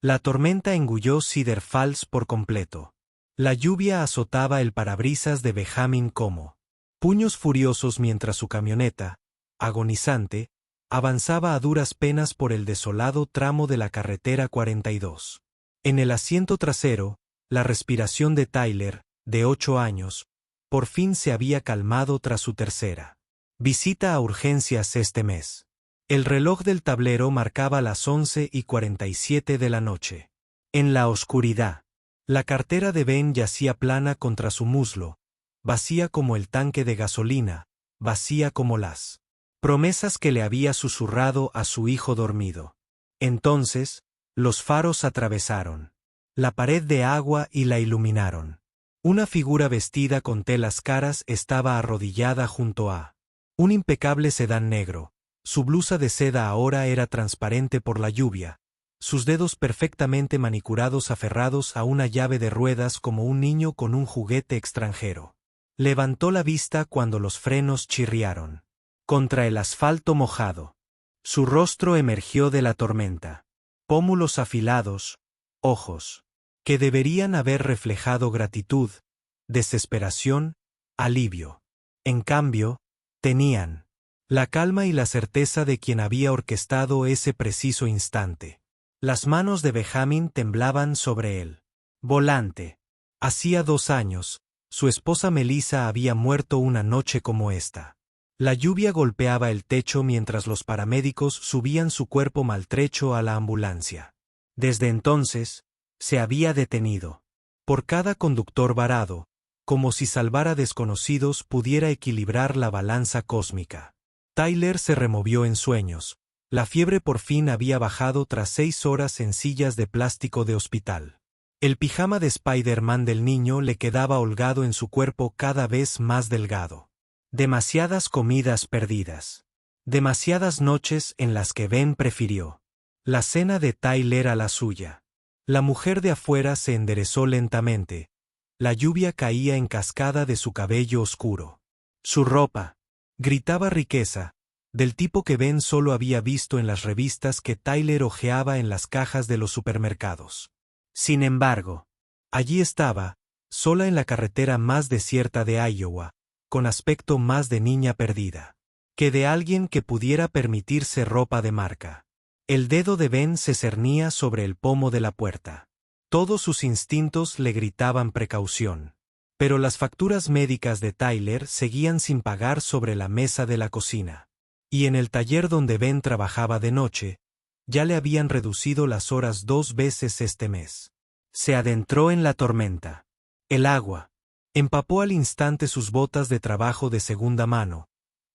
La tormenta engulló Cedar Falls por completo. La lluvia azotaba el parabrisas de Benjamin como puños furiosos mientras su camioneta, agonizante, avanzaba a duras penas por el desolado tramo de la carretera 42. En el asiento trasero, la respiración de Tyler, de 8 años, por fin se había calmado tras su tercera visita a urgencias este mes. El reloj del tablero marcaba las 11:47 de la noche. En la oscuridad, la cartera de Ben yacía plana contra su muslo, vacía como el tanque de gasolina, vacía como las promesas que le había susurrado a su hijo dormido. Entonces, los faros atravesaron la pared de agua y la iluminaron. Una figura vestida con telas caras estaba arrodillada junto a un impecable sedán negro. Su blusa de seda ahora era transparente por la lluvia, sus dedos perfectamente manicurados aferrados a una llave de ruedas como un niño con un juguete extranjero. Levantó la vista cuando los frenos chirriaron contra el asfalto mojado. Su rostro emergió de la tormenta. Pómulos afilados, ojos que deberían haber reflejado gratitud, desesperación, alivio. En cambio, tenían la calma y la certeza de quien había orquestado ese preciso instante. Las manos de Benjamin temblaban sobre él. Volante. Hacía 2 años, su esposa Melissa había muerto una noche como esta. La lluvia golpeaba el techo mientras los paramédicos subían su cuerpo maltrecho a la ambulancia. Desde entonces, se había detenido. Por cada conductor varado, como si salvar a desconocidos pudiera equilibrar la balanza cósmica. Tyler se removió en sueños. La fiebre por fin había bajado tras 6 horas en sillas de plástico de hospital. El pijama de Spider-Man del niño le quedaba holgado en su cuerpo cada vez más delgado. Demasiadas comidas perdidas. Demasiadas noches en las que Ben prefirió la cena de Tyler a la suya. La mujer de afuera se enderezó lentamente. La lluvia caía en cascada de su cabello oscuro. Su ropa gritaba riqueza, del tipo que Ben solo había visto en las revistas que Tyler hojeaba en las cajas de los supermercados. Sin embargo, allí estaba, sola en la carretera más desierta de Iowa, con aspecto más de niña perdida que de alguien que pudiera permitirse ropa de marca. El dedo de Ben se cernía sobre el pomo de la puerta. Todos sus instintos le gritaban precaución. Pero las facturas médicas de Tyler seguían sin pagar sobre la mesa de la cocina. Y en el taller donde Ben trabajaba de noche, ya le habían reducido las horas 2 veces este mes. Se adentró en la tormenta. El agua empapó al instante sus botas de trabajo de segunda mano,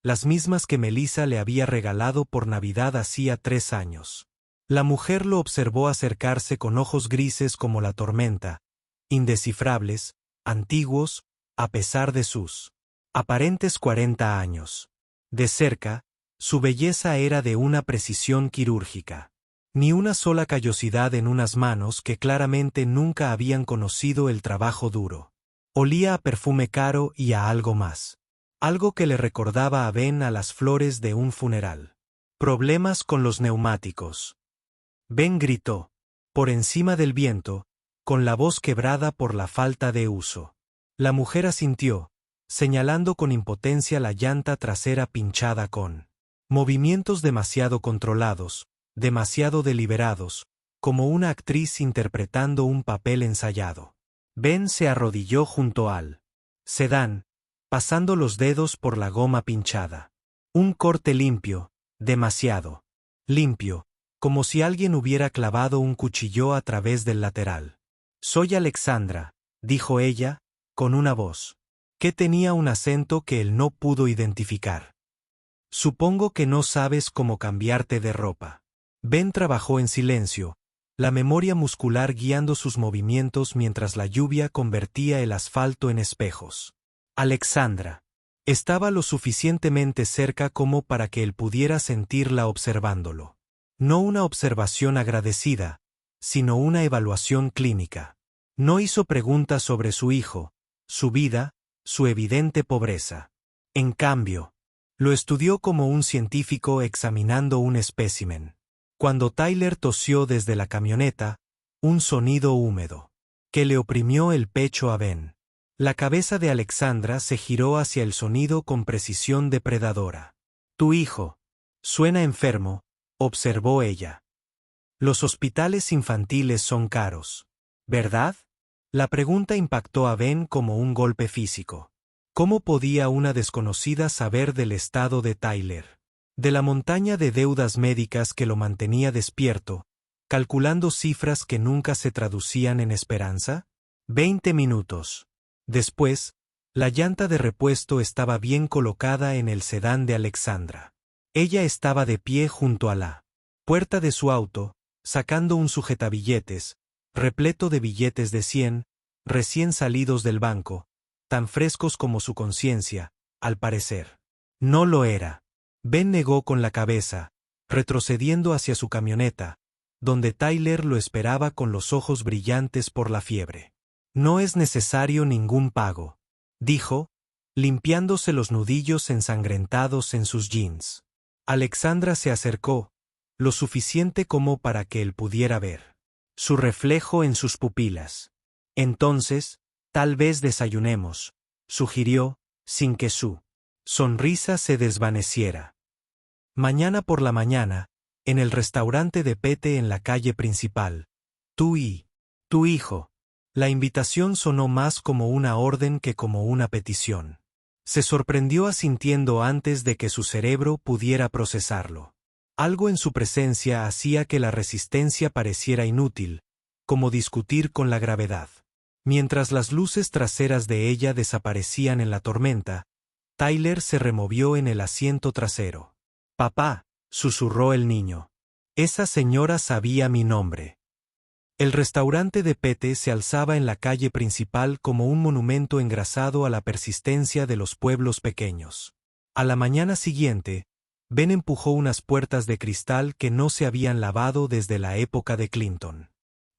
las mismas que Melissa le había regalado por Navidad hacía 3 años. La mujer lo observó acercarse con ojos grises como la tormenta, indescifrables, antiguos, a pesar de sus aparentes 40 años. De cerca, su belleza era de una precisión quirúrgica. Ni una sola callosidad en unas manos que claramente nunca habían conocido el trabajo duro. Olía a perfume caro y a algo más. Algo que le recordaba a Ben a las flores de un funeral. Problemas con los neumáticos. Ben gritó, por encima del viento, con la voz quebrada por la falta de uso. La mujer asintió, señalando con impotencia la llanta trasera pinchada con movimientos demasiado controlados, demasiado deliberados, como una actriz interpretando un papel ensayado. Ben se arrodilló junto al sedán, pasando los dedos por la goma pinchada. Un corte limpio, demasiado limpio, como si alguien hubiera clavado un cuchillo a través del lateral. «Soy Alexandra», dijo ella, con una voz que tenía un acento que él no pudo identificar. «Supongo que no sabes cómo cambiarte de ropa». Ben trabajó en silencio, la memoria muscular guiando sus movimientos mientras la lluvia convertía el asfalto en espejos. Alexandra estaba lo suficientemente cerca como para que él pudiera sentirla observándolo. No una observación agradecida, sino una evaluación clínica. No hizo preguntas sobre su hijo, su vida, su evidente pobreza. En cambio, lo estudió como un científico examinando un espécimen. Cuando Tyler tosió desde la camioneta, un sonido húmedo, que le oprimió el pecho a Ben. La cabeza de Alexandra se giró hacia el sonido con precisión depredadora. Tu hijo. Suena enfermo, observó ella. Los hospitales infantiles son caros, ¿verdad? La pregunta impactó a Ben como un golpe físico. ¿Cómo podía una desconocida saber del estado de Tyler? De la montaña de deudas médicas que lo mantenía despierto, calculando cifras que nunca se traducían en esperanza. 20 minutos. Después, la llanta de repuesto estaba bien colocada en el sedán de Alexandra. Ella estaba de pie junto a la puerta de su auto, sacando un sujetabilletes, repleto de billetes de 100, recién salidos del banco, tan frescos como su conciencia, al parecer. No lo era. Ben negó con la cabeza, retrocediendo hacia su camioneta, donde Tyler lo esperaba con los ojos brillantes por la fiebre. No es necesario ningún pago, dijo, limpiándose los nudillos ensangrentados en sus jeans. Alexandra se acercó, lo suficiente como para que él pudiera ver su reflejo en sus pupilas. Entonces, tal vez desayunemos, sugirió, sin que su sonrisa se desvaneciera. Mañana por la mañana, en el restaurante de Pete en la calle principal. Tú y tu hijo. La invitación sonó más como una orden que como una petición. Se sorprendió asintiendo antes de que su cerebro pudiera procesarlo. Algo en su presencia hacía que la resistencia pareciera inútil, como discutir con la gravedad. Mientras las luces traseras de ella desaparecían en la tormenta, Tyler se removió en el asiento trasero. Papá, susurró el niño. Esa señora sabía mi nombre. El restaurante de Pete se alzaba en la calle principal como un monumento engrasado a la persistencia de los pueblos pequeños. A la mañana siguiente, Ben empujó unas puertas de cristal que no se habían lavado desde la época de Clinton.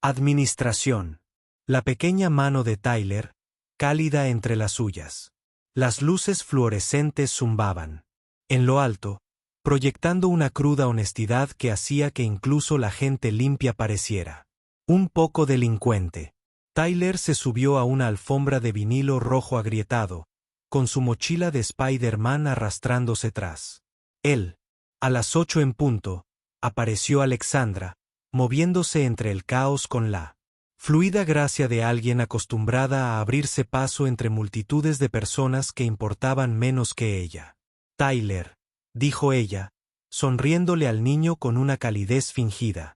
Administración. La pequeña mano de Tyler, cálida entre las suyas. Las luces fluorescentes zumbaban. En lo alto, proyectando una cruda honestidad que hacía que incluso la gente limpia pareciera un poco delincuente. Tyler se subió a una alfombra de vinilo rojo agrietado, con su mochila de Spider-Man arrastrándose tras él. A las 8 en punto, apareció Alexandra, moviéndose entre el caos con la fluida gracia de alguien acostumbrada a abrirse paso entre multitudes de personas que importaban menos que ella. Tyler, dijo ella, sonriéndole al niño con una calidez fingida.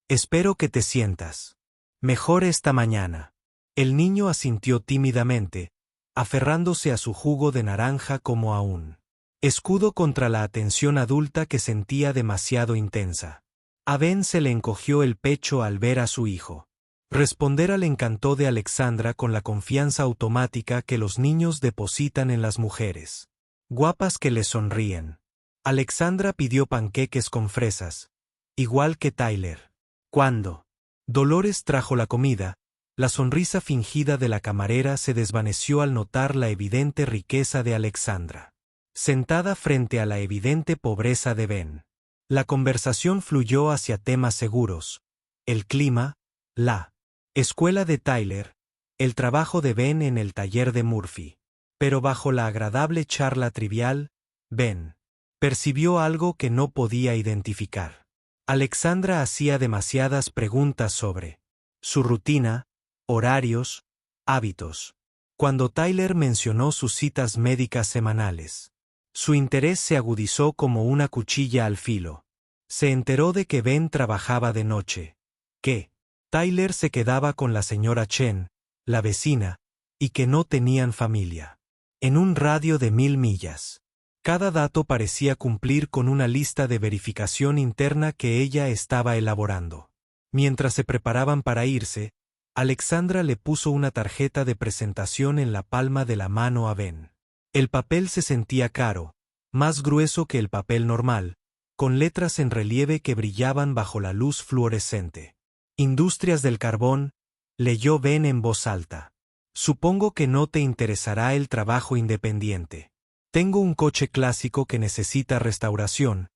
Espero que te sientas mejor esta mañana. El niño asintió tímidamente, aferrándose a su jugo de naranja como a un escudo contra la atención adulta que sentía demasiado intensa. A Ben se le encogió el pecho al ver a su hijo. Responder al encanto de Alexandra con la confianza automática que los niños depositan en las mujeres guapas que les sonríen. Alexandra pidió panqueques con fresas, igual que Tyler. Cuando Dolores trajo la comida, la sonrisa fingida de la camarera se desvaneció al notar la evidente riqueza de Alexandra, sentada frente a la evidente pobreza de Ben. La conversación fluyó hacia temas seguros: el clima, la escuela de Tyler, el trabajo de Ben en el taller de Murphy. Pero bajo la agradable charla trivial, Ben percibió algo que no podía identificar. Alexandra hacía demasiadas preguntas sobre su rutina, horarios, hábitos. Cuando Tyler mencionó sus citas médicas semanales, su interés se agudizó como una cuchilla al filo. Se enteró de que Ben trabajaba de noche, que Tyler se quedaba con la señora Chen, la vecina, y que no tenían familia. En un radio de 1000 millas. Cada dato parecía cumplir con una lista de verificación interna que ella estaba elaborando. Mientras se preparaban para irse, Alexandra le puso una tarjeta de presentación en la palma de la mano a Ben. El papel se sentía caro, más grueso que el papel normal, con letras en relieve que brillaban bajo la luz fluorescente. Industrias del carbón, leyó Ben en voz alta. Supongo que no te interesará el trabajo independiente. Tengo un coche clásico que necesita restauración,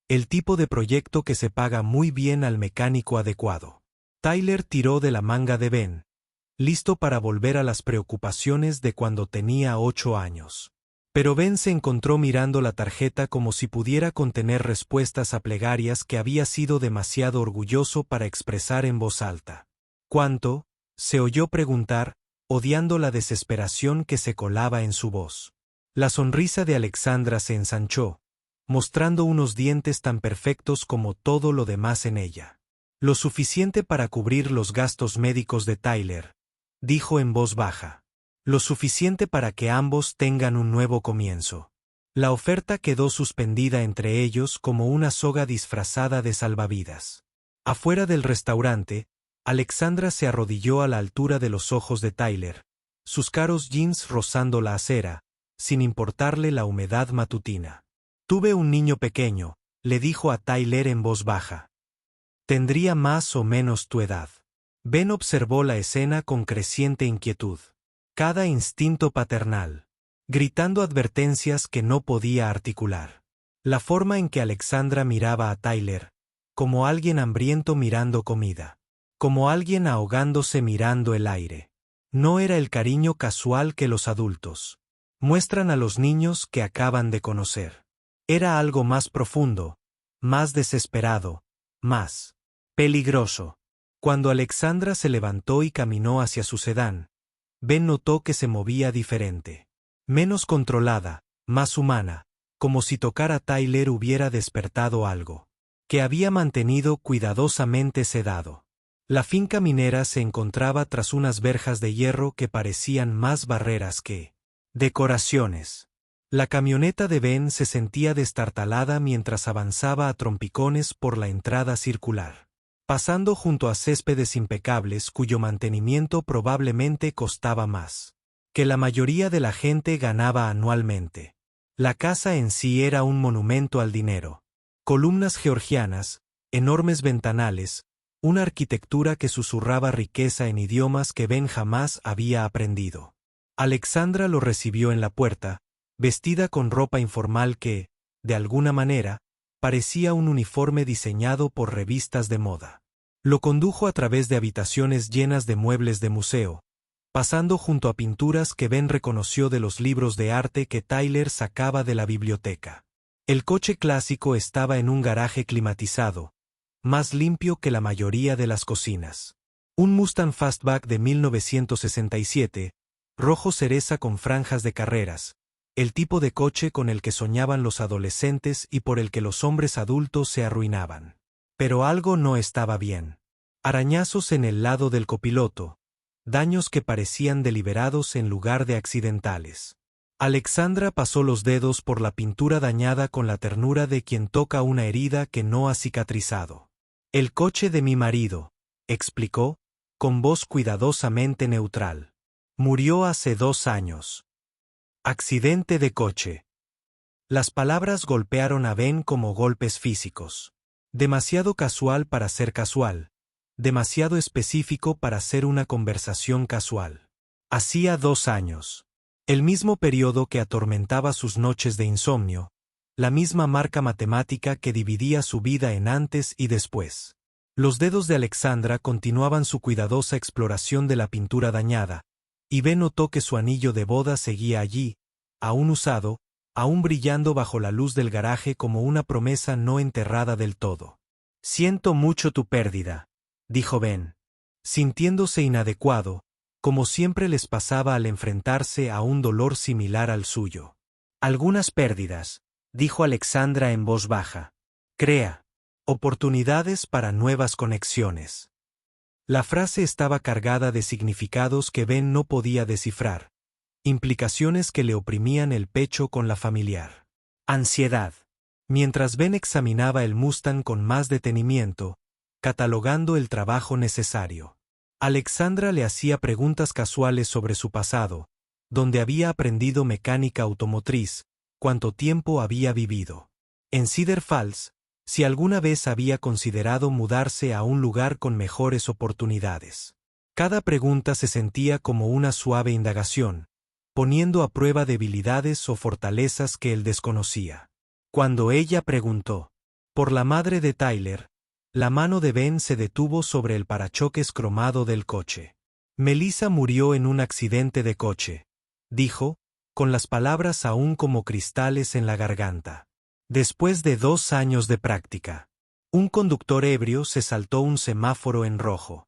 el tipo de proyecto que se paga muy bien al mecánico adecuado. Tyler tiró de la manga de Ben, listo para volver a las preocupaciones de cuando tenía 8 años. Pero Ben se encontró mirando la tarjeta como si pudiera contener respuestas a plegarias que había sido demasiado orgulloso para expresar en voz alta. ¿Cuánto?, se oyó preguntar, odiando la desesperación que se colaba en su voz. La sonrisa de Alexandra se ensanchó, mostrando unos dientes tan perfectos como todo lo demás en ella. Lo suficiente para cubrir los gastos médicos de Tyler, dijo en voz baja. Lo suficiente para que ambos tengan un nuevo comienzo. La oferta quedó suspendida entre ellos como una soga disfrazada de salvavidas. Afuera del restaurante, Alexandra se arrodilló a la altura de los ojos de Tyler, sus caros jeans rozando la acera, sin importarle la humedad matutina. Tuve un niño pequeño, le dijo a Tyler en voz baja. Tendría más o menos tu edad. Ben observó la escena con creciente inquietud. Cada instinto paternal, gritando advertencias que no podía articular. La forma en que Alexandra miraba a Tyler, como alguien hambriento mirando comida, como alguien ahogándose mirando el aire. No era el cariño casual que los adultos muestran a los niños que acaban de conocer. Era algo más profundo, más desesperado, más peligroso. Cuando Alexandra se levantó y caminó hacia su sedán, Ben notó que se movía diferente. Menos controlada, más humana, como si tocar a Tyler hubiera despertado algo que había mantenido cuidadosamente sedado. La finca minera se encontraba tras unas verjas de hierro que parecían más barreras que decoraciones. La camioneta de Ben se sentía destartalada mientras avanzaba a trompicones por la entrada circular, pasando junto a céspedes impecables cuyo mantenimiento probablemente costaba más que la mayoría de la gente ganaba anualmente. La casa en sí era un monumento al dinero. Columnas georgianas, enormes ventanales, una arquitectura que susurraba riqueza en idiomas que Ben jamás había aprendido. Alexandra lo recibió en la puerta, vestida con ropa informal que, de alguna manera, parecía un uniforme diseñado por revistas de moda. Lo condujo a través de habitaciones llenas de muebles de museo, pasando junto a pinturas que Ben reconoció de los libros de arte que Tyler sacaba de la biblioteca. El coche clásico estaba en un garaje climatizado, más limpio que la mayoría de las cocinas. Un Mustang Fastback de 1967, rojo cereza con franjas de carreras, el tipo de coche con el que soñaban los adolescentes y por el que los hombres adultos se arruinaban. Pero algo no estaba bien. Arañazos en el lado del copiloto, daños que parecían deliberados en lugar de accidentales. Alexandra pasó los dedos por la pintura dañada con la ternura de quien toca una herida que no ha cicatrizado. El coche de mi marido, explicó, con voz cuidadosamente neutral. Murió hace 2 años. Accidente de coche. Las palabras golpearon a Ben como golpes físicos. Demasiado casual para ser casual, demasiado específico para ser una conversación casual. Hacía 2 años. El mismo periodo que atormentaba sus noches de insomnio, la misma marca matemática que dividía su vida en antes y después. Los dedos de Alexandra continuaban su cuidadosa exploración de la pintura dañada, y Ben notó que su anillo de boda seguía allí, aún usado, aún brillando bajo la luz del garaje como una promesa no enterrada del todo. Siento mucho tu pérdida, dijo Ben, sintiéndose inadecuado, como siempre les pasaba al enfrentarse a un dolor similar al suyo. Algunas pérdidas, dijo Alexandra en voz baja. Crea oportunidades para nuevas conexiones. La frase estaba cargada de significados que Ben no podía descifrar, implicaciones que le oprimían el pecho con la familiar ansiedad. Mientras Ben examinaba el Mustang con más detenimiento, catalogando el trabajo necesario, Alexandra le hacía preguntas casuales sobre su pasado, donde había aprendido mecánica automotriz, cuánto tiempo había vivido en Cedar Falls, si alguna vez había considerado mudarse a un lugar con mejores oportunidades. Cada pregunta se sentía como una suave indagación, poniendo a prueba debilidades o fortalezas que él desconocía. Cuando ella preguntó por la madre de Tyler, La mano de Ben se detuvo sobre el parachoques cromado del coche. Melissa murió en un accidente de coche, dijo, con las palabras aún como cristales en la garganta. Después de 2 años de práctica. Un conductor ebrio se saltó un semáforo en rojo.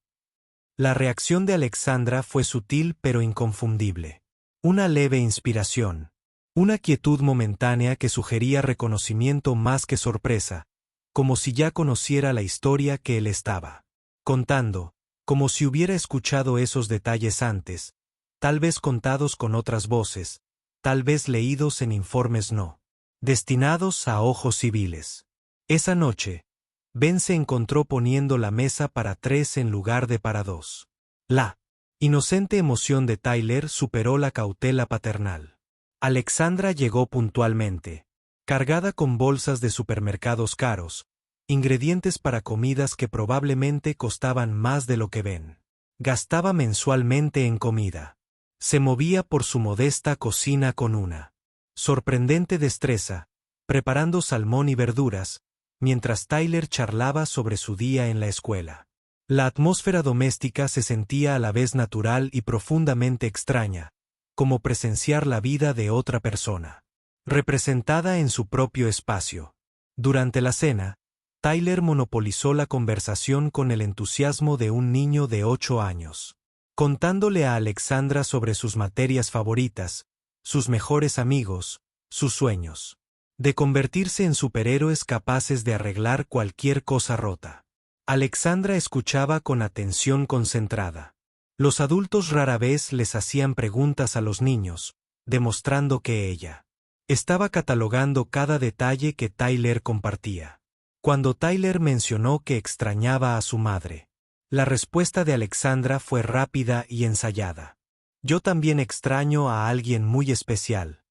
La reacción de Alexandra fue sutil pero inconfundible. Una leve inspiración. Una quietud momentánea que sugería reconocimiento más que sorpresa, como si ya conociera la historia que él estaba contando, como si hubiera escuchado esos detalles antes, tal vez contados con otras voces, tal vez leídos en informes no destinados a ojos civiles. Esa noche, Ben se encontró poniendo la mesa para 3 en lugar de para 2. La inocente emoción de Tyler superó la cautela paternal. Alexandra llegó puntualmente, cargada con bolsas de supermercados caros, ingredientes para comidas que probablemente costaban más de lo que Ben gastaba mensualmente en comida. Se movía por su modesta cocina con una sorprendente destreza, preparando salmón y verduras, mientras Tyler charlaba sobre su día en la escuela. La atmósfera doméstica se sentía a la vez natural y profundamente extraña, como presenciar la vida de otra persona, representada en su propio espacio. Durante la cena, Tyler monopolizó la conversación con el entusiasmo de un niño de 8 años, contándole a Alexandra sobre sus materias favoritas, sus mejores amigos, sus sueños de convertirse en superhéroes capaces de arreglar cualquier cosa rota. Alexandra escuchaba con atención concentrada. Los adultos rara vez les hacían preguntas a los niños, demostrando que ella estaba catalogando cada detalle que Tyler compartía. Cuando Tyler mencionó que extrañaba a su madre, la respuesta de Alexandra fue rápida y ensayada. «Yo también extraño a alguien muy especial»,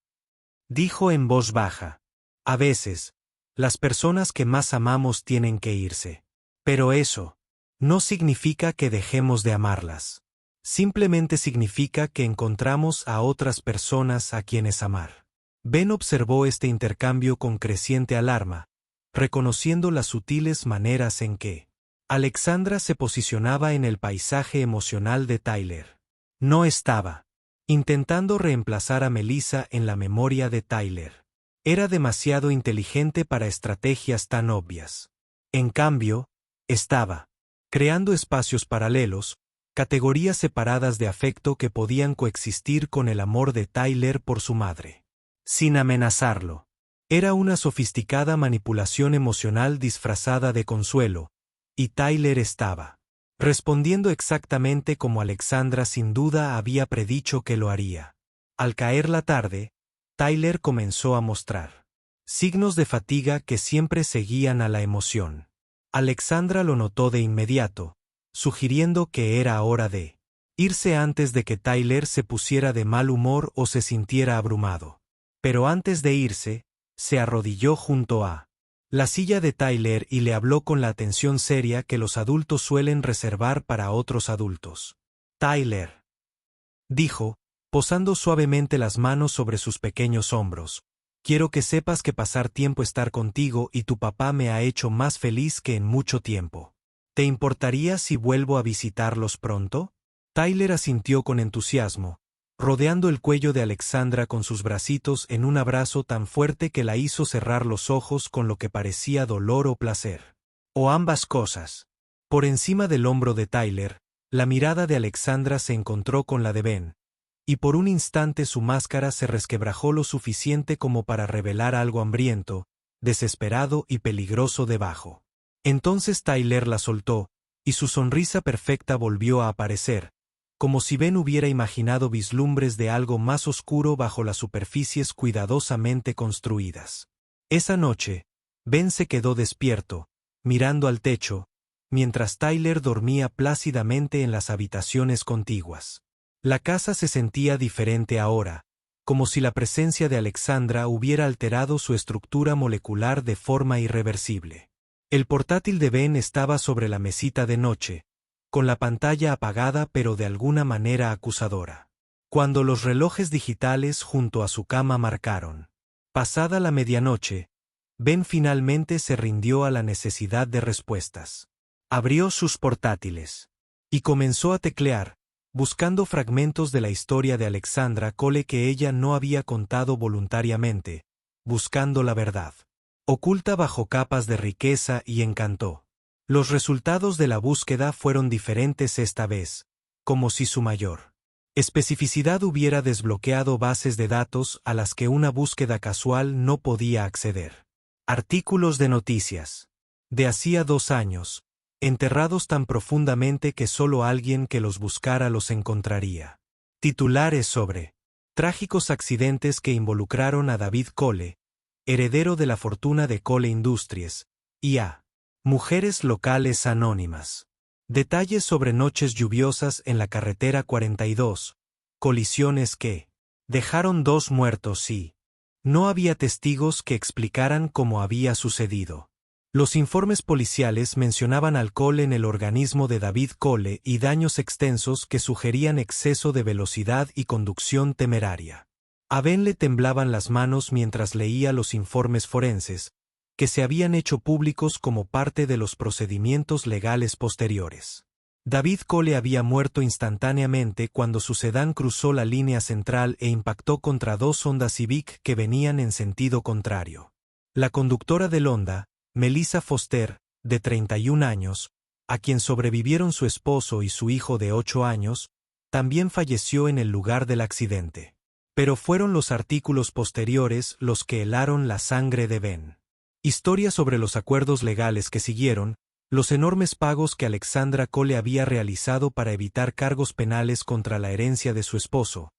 dijo en voz baja. «A veces, las personas que más amamos tienen que irse. Pero eso no significa que dejemos de amarlas. Simplemente significa que encontramos a otras personas a quienes amar». Ben observó este intercambio con creciente alarma, reconociendo las sutiles maneras en que Alexandra se posicionaba en el paisaje emocional de Tyler. No estaba intentando reemplazar a Melissa en la memoria de Tyler. Era demasiado inteligente para estrategias tan obvias. En cambio, estaba creando espacios paralelos, categorías separadas de afecto que podían coexistir con el amor de Tyler por su madre, sin amenazarlo. Era una sofisticada manipulación emocional disfrazada de consuelo, y Tyler estaba respondiendo exactamente como Alexandra sin duda había predicho que lo haría. Al caer la tarde, Tyler comenzó a mostrar signos de fatiga que siempre seguían a la emoción. Alexandra lo notó de inmediato, sugiriendo que era hora de irse antes de que Tyler se pusiera de mal humor o se sintiera abrumado. Pero antes de irse, se arrodilló junto a la silla de Tyler y le habló con la atención seria que los adultos suelen reservar para otros adultos. «Tyler», dijo, posando suavemente las manos sobre sus pequeños hombros, «quiero que sepas que pasar tiempo estar contigo y tu papá me ha hecho más feliz que en mucho tiempo. ¿Te importaría si vuelvo a visitarlos pronto?» Tyler asintió con entusiasmo, rodeando el cuello de Alexandra con sus bracitos en un abrazo tan fuerte que la hizo cerrar los ojos con lo que parecía dolor o placer. O ambas cosas. Por encima del hombro de Tyler, la mirada de Alexandra se encontró con la de Ben, y por un instante su máscara se resquebrajó lo suficiente como para revelar algo hambriento, desesperado y peligroso debajo. Entonces Tyler la soltó, y su sonrisa perfecta volvió a aparecer, como si Ben hubiera imaginado vislumbres de algo más oscuro bajo las superficies cuidadosamente construidas. Esa noche, Ben se quedó despierto, mirando al techo, mientras Tyler dormía plácidamente en las habitaciones contiguas. La casa se sentía diferente ahora, como si la presencia de Alexandra hubiera alterado su estructura molecular de forma irreversible. El portátil de Ben estaba sobre la mesita de noche, con la pantalla apagada pero de alguna manera acusadora. Cuando los relojes digitales junto a su cama marcaron pasada la medianoche, Ben finalmente se rindió a la necesidad de respuestas. Abrió sus portátiles y comenzó a teclear, buscando fragmentos de la historia de Alexandra Cole que ella no había contado voluntariamente, buscando la verdad, oculta bajo capas de riqueza y encanto. Los resultados de la búsqueda fueron diferentes esta vez, como si su mayor especificidad hubiera desbloqueado bases de datos a las que una búsqueda casual no podía acceder. Artículos de noticias. De hacía 2 años, enterrados tan profundamente que solo alguien que los buscara los encontraría. Titulares sobre trágicos accidentes que involucraron a David Cole, heredero de la fortuna de Cole Industries, y a mujeres locales anónimas. Detalles sobre noches lluviosas en la carretera 42, colisiones que dejaron 2 muertos y no había testigos que explicaran cómo había sucedido. Los informes policiales mencionaban alcohol en el organismo de David Cole y daños extensos que sugerían exceso de velocidad y conducción temeraria. A Ben le temblaban las manos mientras leía los informes forenses, que se habían hecho públicos como parte de los procedimientos legales posteriores. David Cole había muerto instantáneamente cuando su sedán cruzó la línea central e impactó contra 2 Honda Civic que venían en sentido contrario. La conductora del Honda, Melissa Foster, de 31 años, a quien sobrevivieron su esposo y su hijo de 8 años, también falleció en el lugar del accidente. Pero fueron los artículos posteriores los que helaron la sangre de Ben. Historia sobre los acuerdos legales que siguieron, los enormes pagos que Alexandra Cole había realizado para evitar cargos penales contra la herencia de su esposo.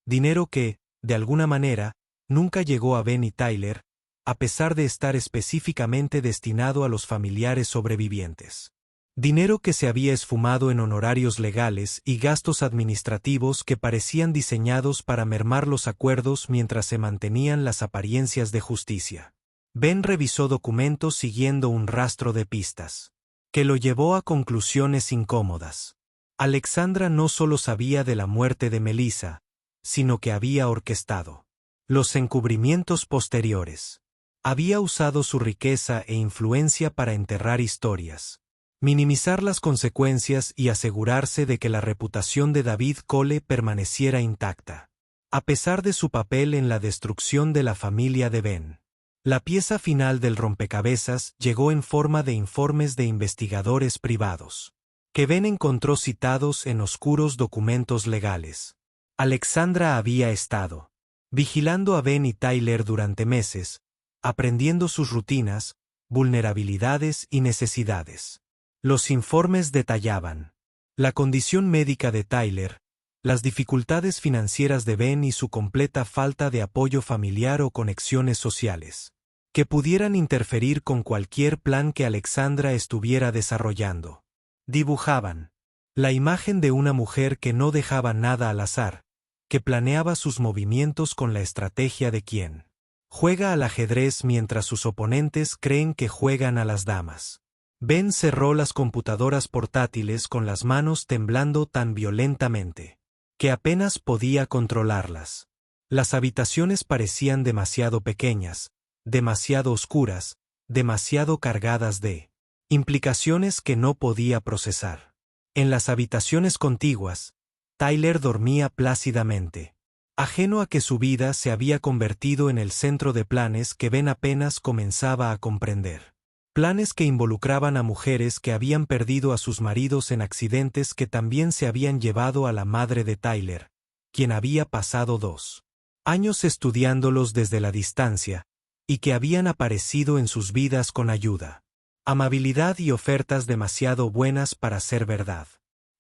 Dinero que, de alguna manera, nunca llegó a Ben y Tyler, a pesar de estar específicamente destinado a los familiares sobrevivientes. Dinero que se había esfumado en honorarios legales y gastos administrativos que parecían diseñados para mermar los acuerdos mientras se mantenían las apariencias de justicia. Ben revisó documentos siguiendo un rastro de pistas, que lo llevó a conclusiones incómodas. Alexandra no solo sabía de la muerte de Melissa, sino que había orquestado los encubrimientos posteriores. Había usado su riqueza e influencia para enterrar historias, minimizar las consecuencias y asegurarse de que la reputación de David Cole permaneciera intacta, a pesar de su papel en la destrucción de la familia de Ben. La pieza final del rompecabezas llegó en forma de informes de investigadores privados, que Ben encontró citados en oscuros documentos legales. Alexandra había estado vigilando a Ben y Tyler durante meses, aprendiendo sus rutinas, vulnerabilidades y necesidades. Los informes detallaban la condición médica de Tyler, las dificultades financieras de Ben y su completa falta de apoyo familiar o conexiones sociales, que pudieran interferir con cualquier plan que Alexandra estuviera desarrollando. Dibujaban la imagen de una mujer que no dejaba nada al azar, que planeaba sus movimientos con la estrategia de quien juega al ajedrez mientras sus oponentes creen que juegan a las damas. Ben cerró las computadoras portátiles con las manos temblando tan violentamente que apenas podía controlarlas. Las habitaciones parecían demasiado pequeñas, demasiado oscuras, demasiado cargadas de implicaciones que no podía procesar. En las habitaciones contiguas, Tyler dormía plácidamente, ajeno a que su vida se había convertido en el centro de planes que Ben apenas comenzaba a comprender. Planes que involucraban a mujeres que habían perdido a sus maridos en accidentes que también se habían llevado a la madre de Tyler, quien había pasado 2 años estudiándolos desde la distancia, y que habían aparecido en sus vidas con ayuda, amabilidad y ofertas demasiado buenas para ser verdad.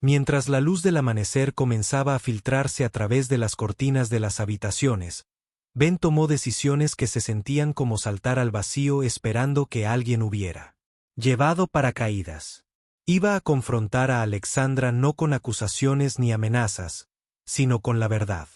Mientras la luz del amanecer comenzaba a filtrarse a través de las cortinas de las habitaciones, Ben tomó decisiones que se sentían como saltar al vacío esperando que alguien hubiera llevado paracaídas. Iba a confrontar a Alexandra no con acusaciones ni amenazas, sino con la verdad.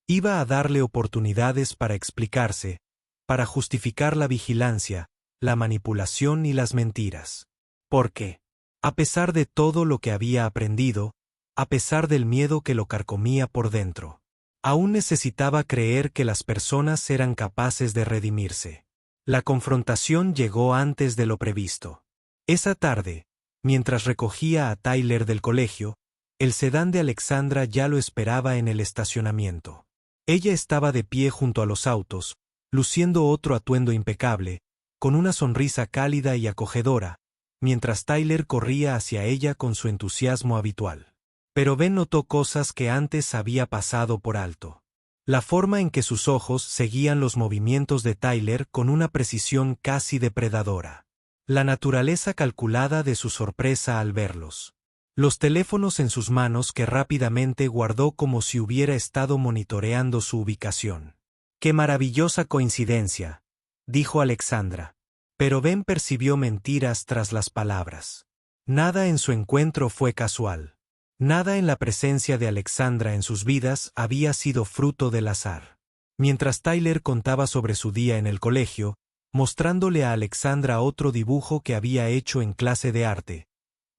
Iba a darle oportunidades para explicarse, para justificar la vigilancia, la manipulación y las mentiras. Porque, a pesar de todo lo que había aprendido, a pesar del miedo que lo carcomía por dentro, aún necesitaba creer que las personas eran capaces de redimirse. La confrontación llegó antes de lo previsto. Esa tarde, Mientras recogía a Tyler del colegio, el sedán de Alexandra ya lo esperaba en el estacionamiento. Ella estaba de pie junto a los autos, luciendo otro atuendo impecable, con una sonrisa cálida y acogedora, mientras Tyler corría hacia ella con su entusiasmo habitual. Pero Ben notó cosas que antes había pasado por alto. La forma en que sus ojos seguían los movimientos de Tyler con una precisión casi depredadora. La naturaleza calculada de su sorpresa al verlos. Los teléfonos en sus manos que rápidamente guardó como si hubiera estado monitoreando su ubicación. «¡Qué maravillosa coincidencia!», dijo Alexandra. Pero Ben percibió mentiras tras las palabras. Nada en su encuentro fue casual. Nada en la presencia de Alexandra en sus vidas había sido fruto del azar. Mientras Tyler contaba sobre su día en el colegio, mostrándole a Alexandra otro dibujo que había hecho en clase de arte,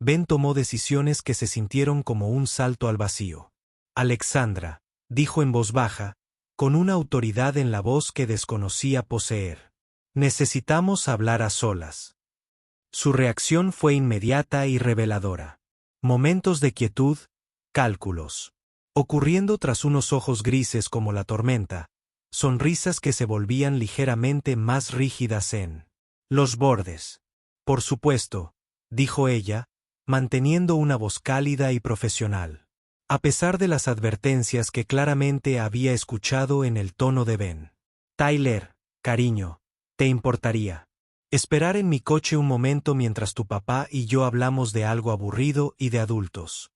Ben tomó decisiones que se sintieron como un salto al vacío. «Alexandra», dijo en voz baja, con una autoridad en la voz que desconocía poseer. «Necesitamos hablar a solas». Su reacción fue inmediata y reveladora. Momentos de quietud, cálculos. Ocurriendo tras unos ojos grises como la tormenta, sonrisas que se volvían ligeramente más rígidas en los bordes. «Por supuesto», dijo ella, manteniendo una voz cálida y profesional. A pesar de las advertencias que claramente había escuchado en el tono de Ben. «Tyler, cariño, ¿te importaría esperar en mi coche un momento mientras tu papá y yo hablamos de algo aburrido y de adultos?»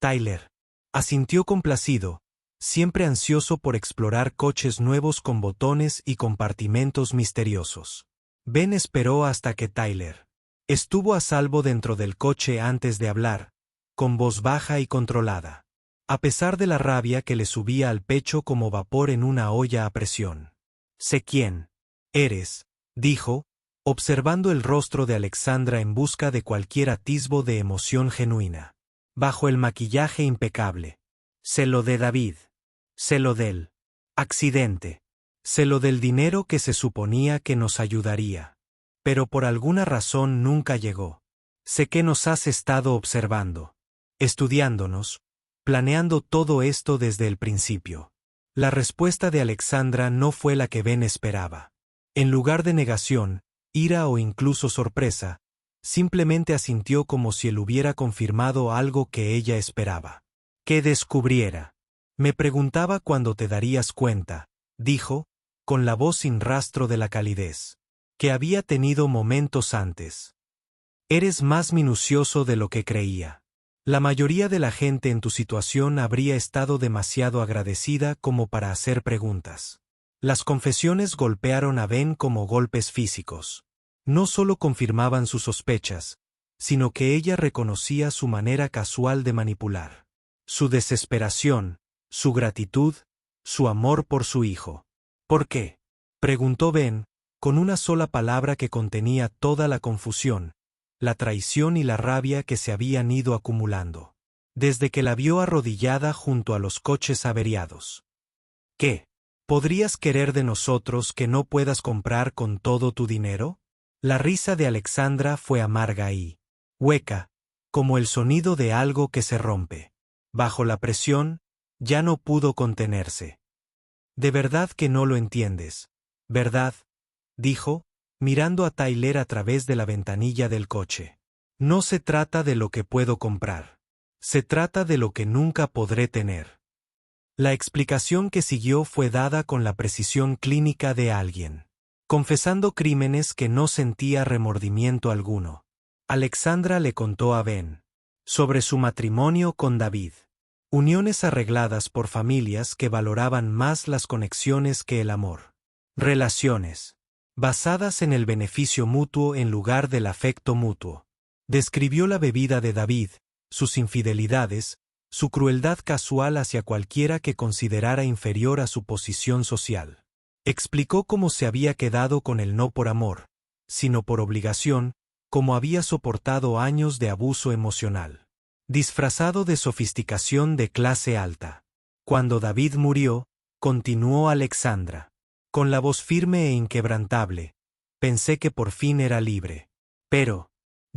Tyler asintió complacido, siempre ansioso por explorar coches nuevos con botones y compartimentos misteriosos. Ben esperó hasta que Tyler estuvo a salvo dentro del coche antes de hablar, con voz baja y controlada. A pesar de la rabia que le subía al pecho como vapor en una olla a presión. «Sé quién eres», dijo, observando el rostro de Alexandra en busca de cualquier atisbo de emoción genuina. Bajo el maquillaje impecable. «Sé lo de David. Sé lo del accidente. Sé lo del dinero que se suponía que nos ayudaría. Pero por alguna razón nunca llegó. Sé que nos has estado observando, estudiándonos, planeando todo esto desde el principio». La respuesta de Alexandra no fue la que Ben esperaba. En lugar de negación, ira o incluso sorpresa, simplemente asintió como si él hubiera confirmado algo que ella esperaba. «¿Qué descubriera? Me preguntaba cuándo te darías cuenta», dijo, con la voz sin rastro de la calidez que había tenido momentos antes. «Eres más minucioso de lo que creía. La mayoría de la gente en tu situación habría estado demasiado agradecida como para hacer preguntas». Las confesiones golpearon a Ben como golpes físicos. No solo confirmaban sus sospechas, sino que ella reconocía su manera casual de manipular. Su desesperación, su gratitud, su amor por su hijo. «¿Por qué?», preguntó Ben, con una sola palabra que contenía toda la confusión, la traición y la rabia que se habían ido acumulando. Desde que la vio arrodillada junto a los coches averiados. «¿Qué podrías querer de nosotros que no puedas comprar con todo tu dinero?». La risa de Alexandra fue amarga y hueca, como el sonido de algo que se rompe. Bajo la presión, ya no pudo contenerse. «De verdad que no lo entiendes, ¿verdad?», dijo, mirando a Tyler a través de la ventanilla del coche. «No se trata de lo que puedo comprar. Se trata de lo que nunca podré tener». La explicación que siguió fue dada con la precisión clínica de alguien confesando crímenes que no sentía remordimiento alguno. Alexandra le contó a Ben sobre su matrimonio con David. Uniones arregladas por familias que valoraban más las conexiones que el amor. Relaciones basadas en el beneficio mutuo en lugar del afecto mutuo. Describió la bebida de David, sus infidelidades, su crueldad casual hacia cualquiera que considerara inferior a su posición social. Explicó cómo se había quedado con él no por amor, sino por obligación, cómo había soportado años de abuso emocional, disfrazado de sofisticación de clase alta. Cuando David murió, continuó Alexandra, con la voz firme e inquebrantable, pensé que por fin era libre. Pero,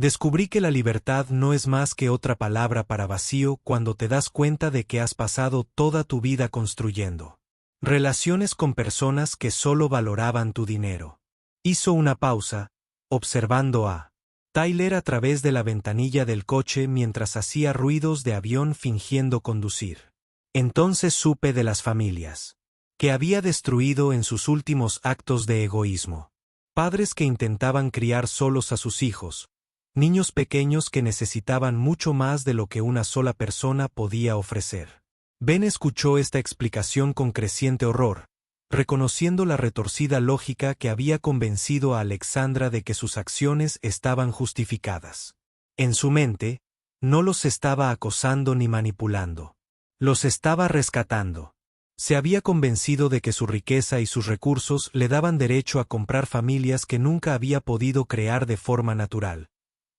Descubrí que la libertad no es más que otra palabra para vacío cuando te das cuenta de que has pasado toda tu vida construyendo relaciones con personas que solo valoraban tu dinero. Hizo una pausa, observando a Tyler a través de la ventanilla del coche mientras hacía ruidos de avión fingiendo conducir. Entonces supe de las familias que había destruido en sus últimos actos de egoísmo. Padres que intentaban criar solos a sus hijos, niños pequeños que necesitaban mucho más de lo que una sola persona podía ofrecer. Ben escuchó esta explicación con creciente horror, reconociendo la retorcida lógica que había convencido a Alexandra de que sus acciones estaban justificadas. En su mente, no los estaba acosando ni manipulando. Los estaba rescatando. Se había convencido de que su riqueza y sus recursos le daban derecho a comprar familias que nunca había podido crear de forma natural,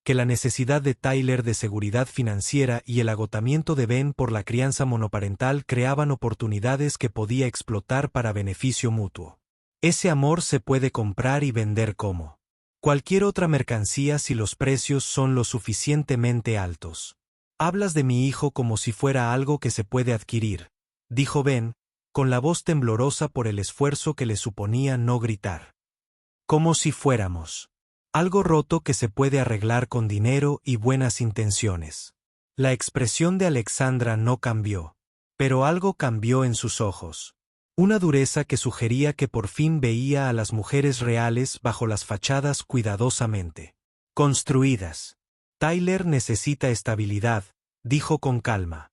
que la necesidad de Tyler de seguridad financiera y el agotamiento de Ben por la crianza monoparental creaban oportunidades que podía explotar para beneficio mutuo. Ese amor se puede comprar y vender como cualquier otra mercancía si los precios son lo suficientemente altos. Hablas de mi hijo como si fuera algo que se puede adquirir, dijo Ben, con la voz temblorosa por el esfuerzo que le suponía no gritar. Como si fuéramos algo roto que se puede arreglar con dinero y buenas intenciones. La expresión de Alexandra no cambió, pero algo cambió en sus ojos. Una dureza que sugería que por fin veía a las mujeres reales bajo las fachadas cuidadosamente construidas. Tyler necesita estabilidad, dijo con calma.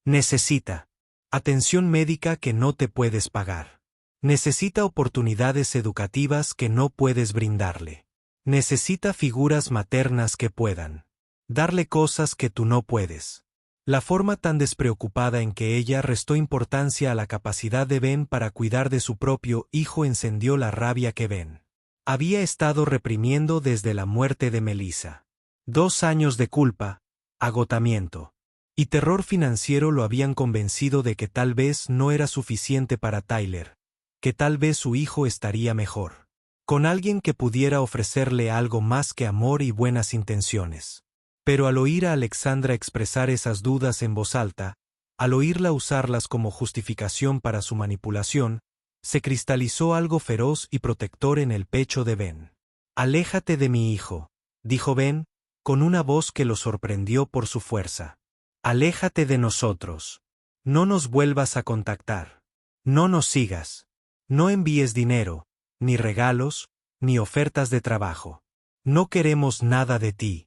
Necesita atención médica que no te puedes pagar. Necesita oportunidades educativas que no puedes brindarle. Necesita figuras maternas que puedan darle cosas que tú no puedes. La forma tan despreocupada en que ella restó importancia a la capacidad de Ben para cuidar de su propio hijo encendió la rabia que Ben había estado reprimiendo desde la muerte de Melissa. 2 años de culpa, agotamiento y terror financiero lo habían convencido de que tal vez no era suficiente para Tyler, que tal vez su hijo estaría mejor con alguien que pudiera ofrecerle algo más que amor y buenas intenciones. Pero al oír a Alexandra expresar esas dudas en voz alta, al oírla usarlas como justificación para su manipulación, se cristalizó algo feroz y protector en el pecho de Ben. «Aléjate de mi hijo», dijo Ben, con una voz que lo sorprendió por su fuerza. «Aléjate de nosotros. No nos vuelvas a contactar. No nos sigas. No envíes dinero, ni regalos, ni ofertas de trabajo. No queremos nada de ti».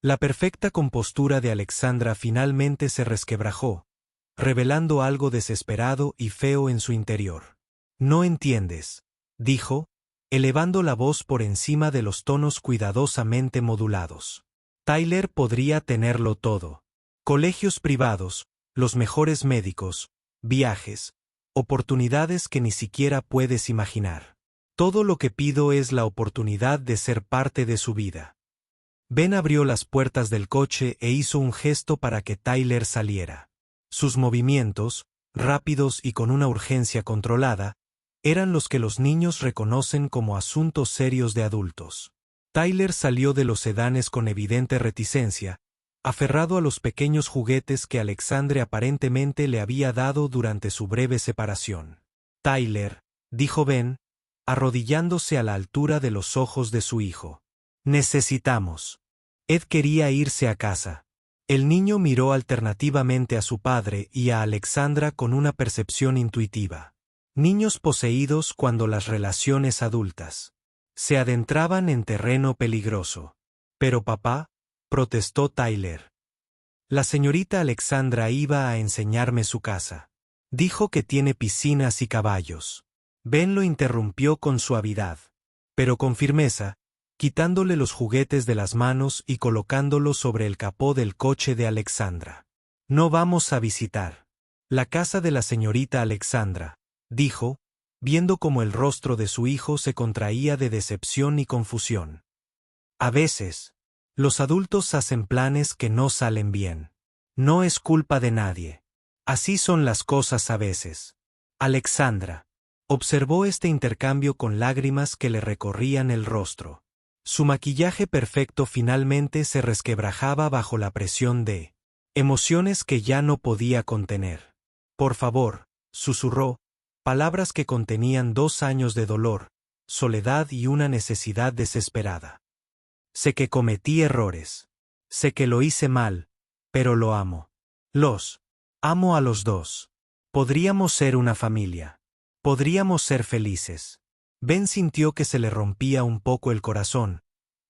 La perfecta compostura de Alexandra finalmente se resquebrajó, revelando algo desesperado y feo en su interior. «No entiendes», dijo, elevando la voz por encima de los tonos cuidadosamente modulados. «Tyler podría tenerlo todo. Colegios privados, los mejores médicos, viajes, oportunidades que ni siquiera puedes imaginar. Todo lo que pido es la oportunidad de ser parte de su vida». Ben abrió las puertas del coche e hizo un gesto para que Tyler saliera. Sus movimientos, rápidos y con una urgencia controlada, eran los que los niños reconocen como asuntos serios de adultos. Tyler salió de los sedanes con evidente reticencia, aferrado a los pequeños juguetes que Alexandre aparentemente le había dado durante su breve separación. «Tyler», dijo Ben, arrodillándose a la altura de los ojos de su hijo. «Necesitamos». Ed quería irse a casa. El niño miró alternativamente a su padre y a Alexandra con una percepción intuitiva. Niños poseídos cuando las relaciones adultas se adentraban en terreno peligroso. «Pero papá», protestó Tyler. «La señorita Alexandra iba a enseñarme su casa. Dijo que tiene piscinas y caballos». Ben lo interrumpió con suavidad, pero con firmeza, quitándole los juguetes de las manos y colocándolos sobre el capó del coche de Alexandra. «No vamos a visitar la casa de la señorita Alexandra», dijo, viendo cómo el rostro de su hijo se contraía de decepción y confusión. «A veces, los adultos hacen planes que no salen bien. No es culpa de nadie. Así son las cosas a veces». Alexandra observó este intercambio con lágrimas que le recorrían el rostro. Su maquillaje perfecto finalmente se resquebrajaba bajo la presión de emociones que ya no podía contener. Por favor, susurró, palabras que contenían 2 años de dolor, soledad y una necesidad desesperada. Sé que cometí errores. Sé que lo hice mal, pero lo amo. Los amo a los dos. Podríamos ser una familia. Podríamos ser felices. Ben sintió que se le rompía un poco el corazón,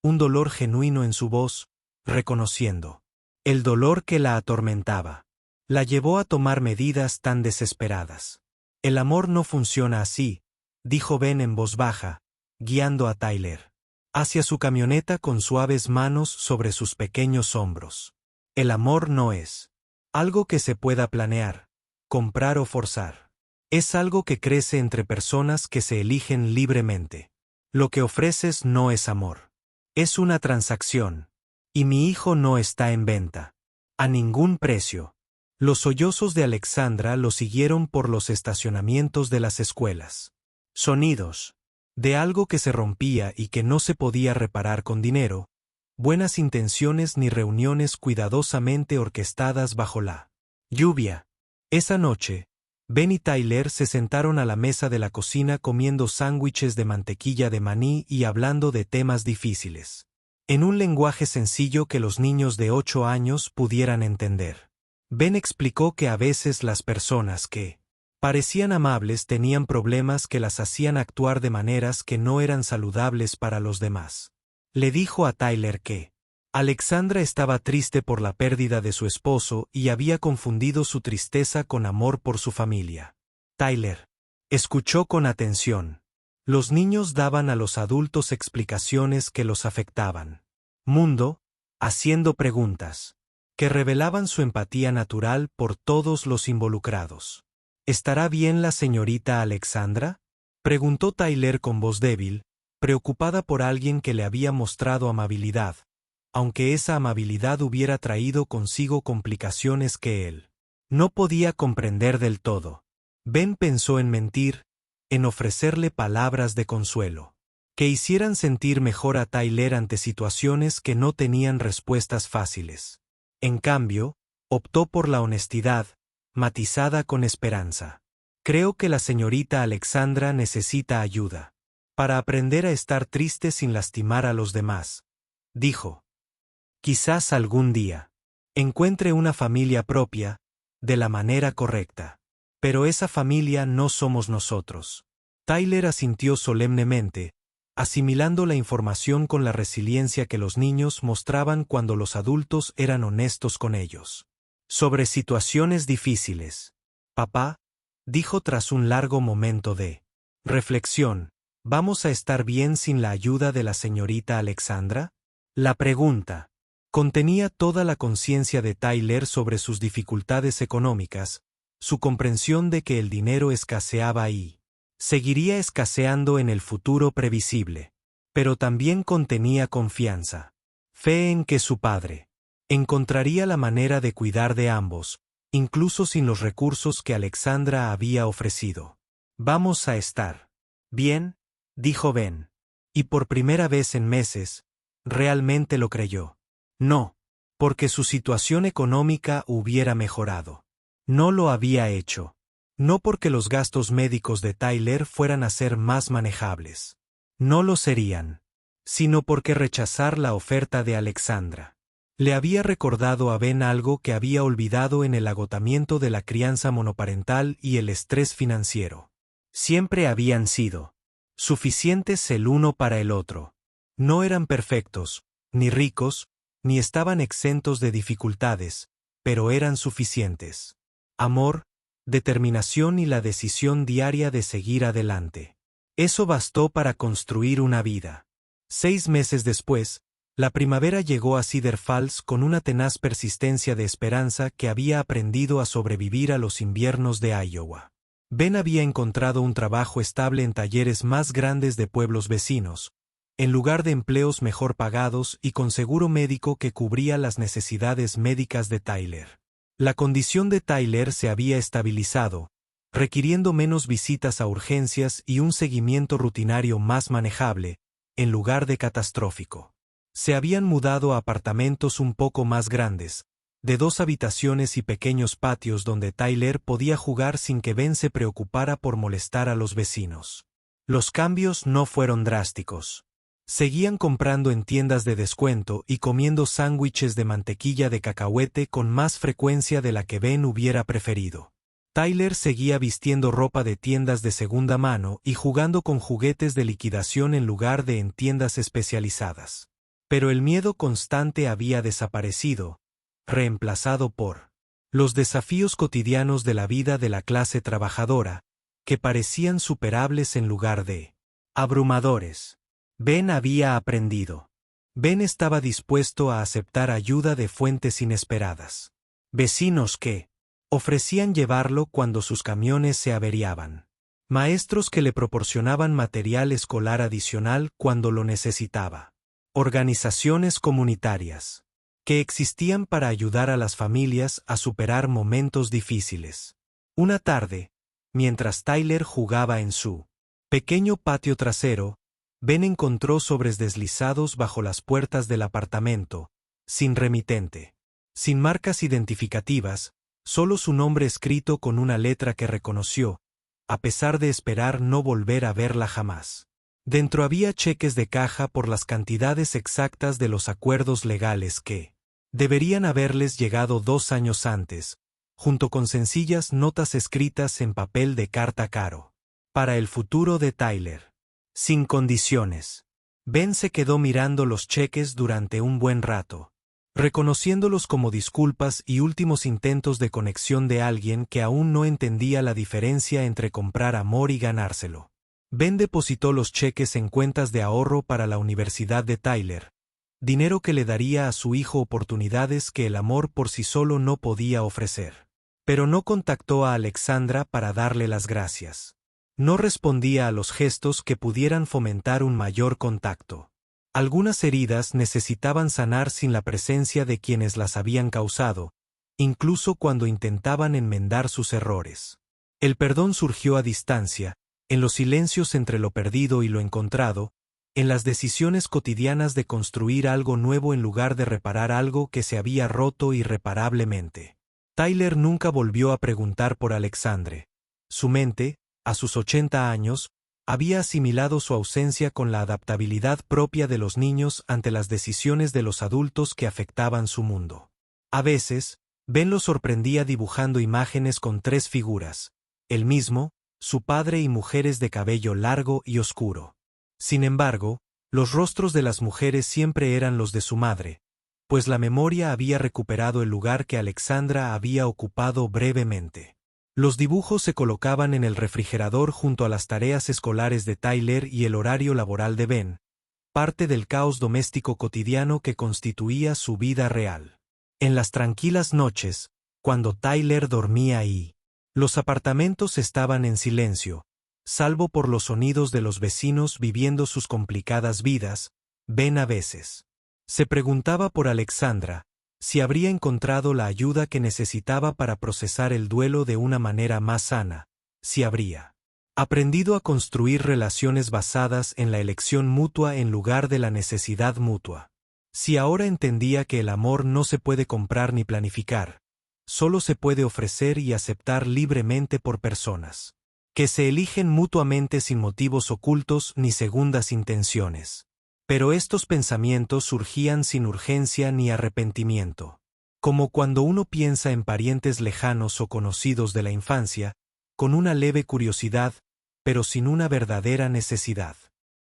un dolor genuino en su voz, reconociendo el dolor que la atormentaba. La llevó a tomar medidas tan desesperadas. El amor no funciona así, dijo Ben en voz baja, guiando a Tyler hacia su camioneta con suaves manos sobre sus pequeños hombros. El amor no es algo que se pueda planear, comprar o forzar. Es algo que crece entre personas que se eligen libremente. Lo que ofreces no es amor. Es una transacción. Y mi hijo no está en venta. A ningún precio. Los sollozos de Alexandra lo siguieron por los estacionamientos de las escuelas. Sonidos de algo que se rompía y que no se podía reparar con dinero, buenas intenciones ni reuniones cuidadosamente orquestadas bajo la lluvia. Esa noche, Ben y Tyler se sentaron a la mesa de la cocina comiendo sándwiches de mantequilla de maní y hablando de temas difíciles, en un lenguaje sencillo que los niños de 8 años pudieran entender. Ben explicó que a veces las personas que parecían amables tenían problemas que las hacían actuar de maneras que no eran saludables para los demás. Le dijo a Tyler que Alexandra estaba triste por la pérdida de su esposo y había confundido su tristeza con amor por su familia. Tyler escuchó con atención. Los niños daban a los adultos explicaciones que los afectaban. Mundo, haciendo preguntas, que revelaban su empatía natural por todos los involucrados. ¿Estará bien la señorita Alexandra?, preguntó Tyler con voz débil, preocupada por alguien que le había mostrado amabilidad, aunque esa amabilidad hubiera traído consigo complicaciones que él no podía comprender del todo. Ben pensó en mentir, en ofrecerle palabras de consuelo, que hicieran sentir mejor a Tyler ante situaciones que no tenían respuestas fáciles. En cambio, optó por la honestidad, matizada con esperanza. Creo que la señorita Alexandra necesita ayuda para aprender a estar triste sin lastimar a los demás, dijo. Quizás algún día encuentre una familia propia, de la manera correcta. Pero esa familia no somos nosotros. Tyler asintió solemnemente, asimilando la información con la resiliencia que los niños mostraban cuando los adultos eran honestos con ellos. Sobre situaciones difíciles. Papá, dijo tras un largo momento de reflexión, ¿vamos a estar bien sin la ayuda de la señorita Alexandra? La pregunta contenía toda la conciencia de Tyler sobre sus dificultades económicas, su comprensión de que el dinero escaseaba y seguiría escaseando en el futuro previsible. Pero también contenía confianza, fe en que su padre encontraría la manera de cuidar de ambos, incluso sin los recursos que Alexandra había ofrecido. Vamos a estar bien, dijo Ben. Y por primera vez en meses, realmente lo creyó. No, porque su situación económica hubiera mejorado. No lo había hecho. No porque los gastos médicos de Tyler fueran a ser más manejables. No lo serían. Sino porque rechazar la oferta de Alexandra le había recordado a Ben algo que había olvidado en el agotamiento de la crianza monoparental y el estrés financiero. Siempre habían sido suficientes el uno para el otro. No eran perfectos, ni ricos, ni estaban exentos de dificultades, pero eran suficientes. Amor, determinación y la decisión diaria de seguir adelante. Eso bastó para construir una vida. 6 meses después, la primavera llegó a Cedar Falls con una tenaz persistencia de esperanza que había aprendido a sobrevivir a los inviernos de Iowa. Ben había encontrado un trabajo estable en talleres más grandes de pueblos vecinos, en lugar de empleos mejor pagados y con seguro médico que cubría las necesidades médicas de Tyler. La condición de Tyler se había estabilizado, requiriendo menos visitas a urgencias y un seguimiento rutinario más manejable, en lugar de catastrófico. Se habían mudado a apartamentos un poco más grandes, de 2 habitaciones y pequeños patios donde Tyler podía jugar sin que Ben se preocupara por molestar a los vecinos. Los cambios no fueron drásticos. Seguían comprando en tiendas de descuento y comiendo sándwiches de mantequilla de cacahuete con más frecuencia de la que Ben hubiera preferido. Tyler seguía vistiendo ropa de tiendas de segunda mano y jugando con juguetes de liquidación en lugar de en tiendas especializadas. Pero el miedo constante había desaparecido, reemplazado por los desafíos cotidianos de la vida de la clase trabajadora, que parecían superables en lugar de abrumadores. Ben había aprendido. Ben estaba dispuesto a aceptar ayuda de fuentes inesperadas. Vecinos que ofrecían llevarlo cuando sus camiones se averiaban. Maestros que le proporcionaban material escolar adicional cuando lo necesitaba. Organizaciones comunitarias que existían para ayudar a las familias a superar momentos difíciles. Una tarde, mientras Tyler jugaba en su pequeño patio trasero, Ben encontró sobres deslizados bajo las puertas del apartamento, sin remitente, sin marcas identificativas, solo su nombre escrito con una letra que reconoció, a pesar de esperar no volver a verla jamás. Dentro había cheques de caja por las cantidades exactas de los acuerdos legales que deberían haberles llegado 2 años antes, junto con sencillas notas escritas en papel de carta caro. Para el futuro de Tyler. Sin condiciones. Ben se quedó mirando los cheques durante un buen rato, reconociéndolos como disculpas y últimos intentos de conexión de alguien que aún no entendía la diferencia entre comprar amor y ganárselo. Ben depositó los cheques en cuentas de ahorro para la universidad de Tyler, dinero que le daría a su hijo oportunidades que el amor por sí solo no podía ofrecer. Pero no contactó a Alexandra para darle las gracias. No respondía a los gestos que pudieran fomentar un mayor contacto. Algunas heridas necesitaban sanar sin la presencia de quienes las habían causado, incluso cuando intentaban enmendar sus errores. El perdón surgió a distancia, en los silencios entre lo perdido y lo encontrado, en las decisiones cotidianas de construir algo nuevo en lugar de reparar algo que se había roto irreparablemente. Tyler nunca volvió a preguntar por Alexandre. Su mente, a sus 80 años, había asimilado su ausencia con la adaptabilidad propia de los niños ante las decisiones de los adultos que afectaban su mundo. A veces, Ben lo sorprendía dibujando imágenes con 3 figuras, él mismo, su padre y mujeres de cabello largo y oscuro. Sin embargo, los rostros de las mujeres siempre eran los de su madre, pues la memoria había recuperado el lugar que Alexandra había ocupado brevemente. Los dibujos se colocaban en el refrigerador junto a las tareas escolares de Tyler y el horario laboral de Ben, parte del caos doméstico cotidiano que constituía su vida real. En las tranquilas noches, cuando Tyler dormía ahí, los apartamentos estaban en silencio, salvo por los sonidos de los vecinos viviendo sus complicadas vidas. Ben a veces se preguntaba por Alexandra, si habría encontrado la ayuda que necesitaba para procesar el duelo de una manera más sana, si habría aprendido a construir relaciones basadas en la elección mutua en lugar de la necesidad mutua. Si ahora entendía que el amor no se puede comprar ni planificar, solo se puede ofrecer y aceptar libremente por personas que se eligen mutuamente sin motivos ocultos ni segundas intenciones. Pero estos pensamientos surgían sin urgencia ni arrepentimiento. Como cuando uno piensa en parientes lejanos o conocidos de la infancia, con una leve curiosidad, pero sin una verdadera necesidad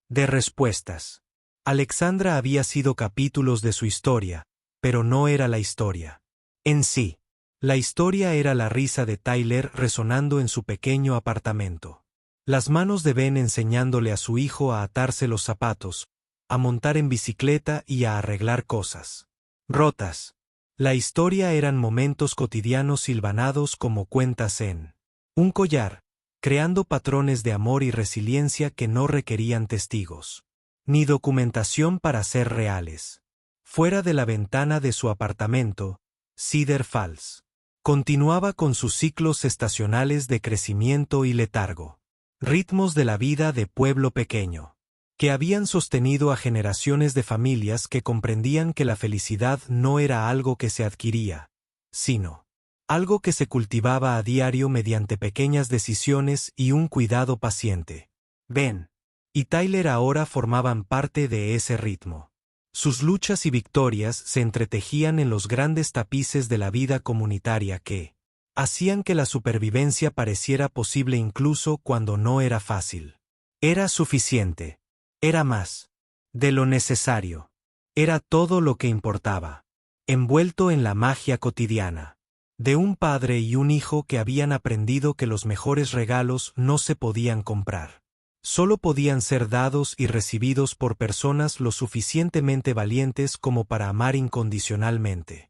de respuestas. Alexandra había sido capítulos de su historia, pero no era la historia en sí. La historia era la risa de Tyler resonando en su pequeño apartamento. Las manos de Ben enseñándole a su hijo a atarse los zapatos, a montar en bicicleta y a arreglar cosas rotas. La historia eran momentos cotidianos hilvanados como cuentas en un collar, creando patrones de amor y resiliencia que no requerían testigos ni documentación para ser reales. Fuera de la ventana de su apartamento, Cedar Falls continuaba con sus ciclos estacionales de crecimiento y letargo. Ritmos de la vida de pueblo pequeño. que habían sostenido a generaciones de familias que comprendían que la felicidad no era algo que se adquiría, sino algo que se cultivaba a diario mediante pequeñas decisiones y un cuidado paciente. Ben y Tyler ahora formaban parte de ese ritmo. Sus luchas y victorias se entretejían en los grandes tapices de la vida comunitaria que hacían que la supervivencia pareciera posible incluso cuando no era fácil. Era suficiente. Era más de lo necesario. Era todo lo que importaba. Envuelto en la magia cotidiana de un padre y un hijo que habían aprendido que los mejores regalos no se podían comprar. Solo podían ser dados y recibidos por personas lo suficientemente valientes como para amar incondicionalmente.